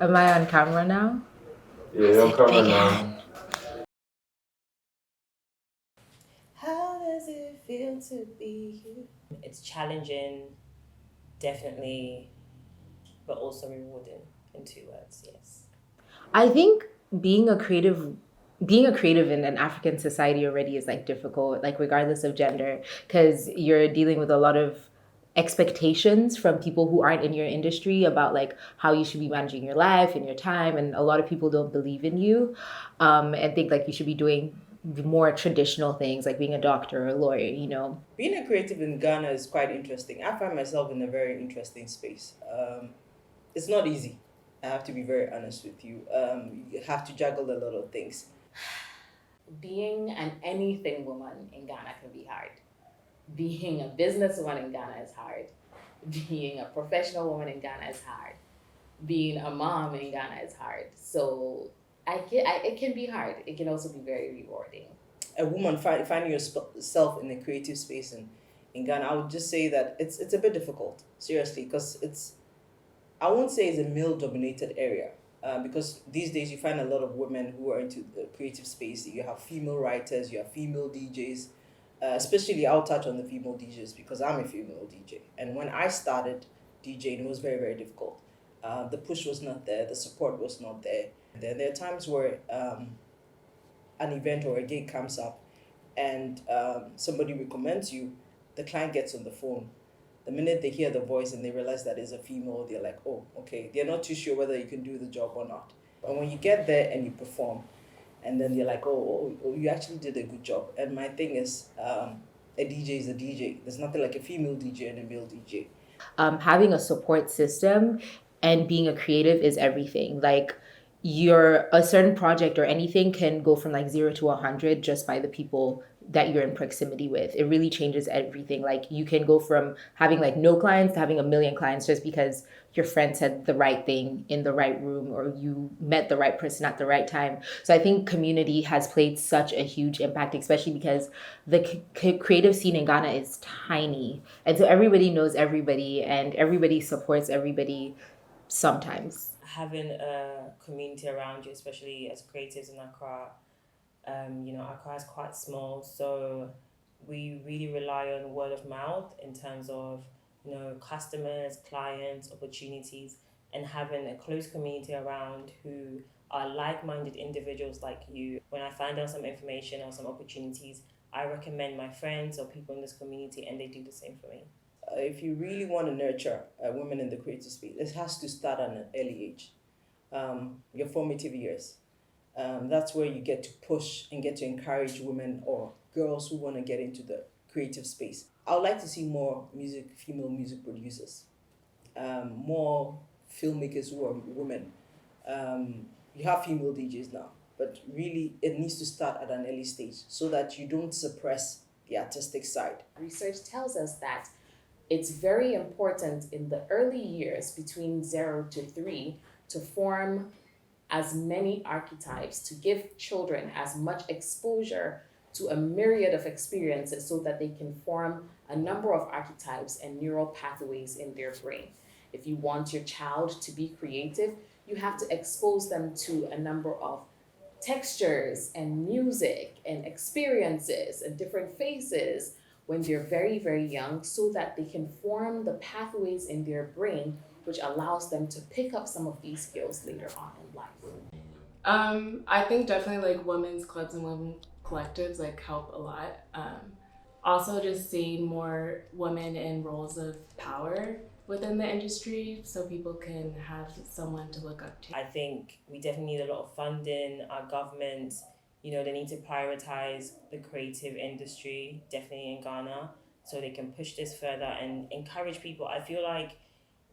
Am I on camera now? Yeah, you're on camera now. How does it feel to be you? It's challenging, definitely, but also rewarding in 2 words, yes. I think being a creative being a creative in an African society already is like difficult, like regardless of gender, because you're dealing with a lot of expectations from people who aren't in your industry about like how you should be managing your life and your time, and a lot of people don't believe in you, and think like you should be doing more traditional things like being a doctor or a lawyer, you know. Being a creative in Ghana is quite interesting. I find myself in a very interesting space. It's not easy. I have to be very honest with you. You have to juggle a lot of things. Being an anything woman in Ghana can be hard. Being a businesswoman in Ghana is hard. Being a professional woman in Ghana is hard. Being a mom in Ghana is hard. So it can be hard. It can also be very rewarding. A woman finding yourself in a creative space in Ghana, I would just say that it's a bit difficult, seriously, because I won't say it's a male dominated area. Because these days you find a lot of women who are into the creative space. You have female writers, you have female DJs. Especially, I'll touch on the female DJs because I'm a female DJ. And when I started DJing, it was very, very difficult. The push was not there, the support was not there. There are times where an event or a gig comes up and somebody recommends you, the client gets on the phone. The minute they hear the voice and they realize that it's a female, they're like, oh, okay. They're not too sure whether you can do the job or not. And when you get there and you perform, and then they're like, oh, you actually did a good job. And my thing is, a DJ is a DJ. There's nothing like a female DJ and a male DJ. Having a support system and being a creative is everything. Like your a certain project or anything can go from like 0 to 100 just by the people that you're in proximity with. It really changes everything. Like you can go from having like no clients to having a million clients just because your friend said the right thing in the right room or you met the right person at the right time. So I think community has played such a huge impact, especially because the creative scene in Ghana is tiny. And so everybody knows everybody and everybody supports everybody sometimes. Having a community around you, especially as creatives in Accra, Accra is quite small, so we really rely on word of mouth in terms of, customers, clients, opportunities, and having a close community around who are like-minded individuals like you. When I find out some information or some opportunities, I recommend my friends or people in this community, and they do the same for me. If you really want to nurture women in the creative space, it has to start at an early age. Your formative years. That's where you get to push and get to encourage women or girls who want to get into the creative space. I would like to see more female music producers, more filmmakers who are women. You have female DJs now, but really it needs to start at an early stage so that you don't suppress the artistic side. Research tells us that it's very important in the early years between 0 to 3 to form as many archetypes, to give children as much exposure to a myriad of experiences so that they can form a number of archetypes and neural pathways in their brain. If you want your child to be creative, you have to expose them to a number of textures and music and experiences and different faces when they're very, very young so that they can form the pathways in their brain which allows them to pick up some of these skills later on in life. I think definitely like women's clubs and women collectives like help a lot. Also, just seeing more women in roles of power within the industry so people can have someone to look up to. I think we definitely need a lot of funding. Our government, they need to prioritize the creative industry, definitely in Ghana, so they can push this further and encourage people. I feel like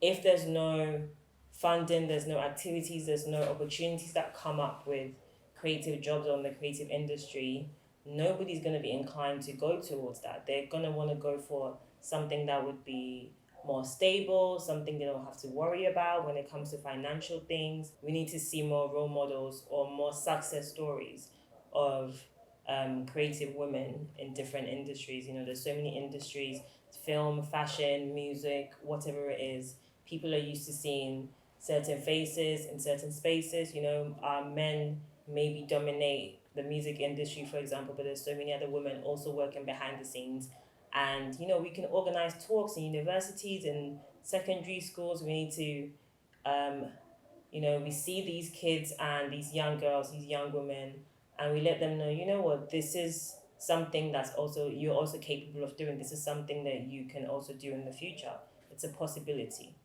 if there's no funding, there's no activities, there's no opportunities that come up with creative jobs on the creative industry, nobody's going to be inclined to go towards that. They're going to want to go for something that would be more stable, something they don't have to worry about when it comes to financial things. We need to see more role models or more success stories of creative women in different industries. There's so many industries: film, fashion, music, whatever it is. People are used to seeing certain faces in certain spaces. You know, men maybe dominate the music industry, for example, but there's so many other women also working behind the scenes. And, you know, we can organize talks in universities and secondary schools. We need to, you know, we see these kids and these young girls, these young women, and we let them know, you know what, this is something that's also, you're also capable of doing. This is something that you can also do in the future. It's a possibility.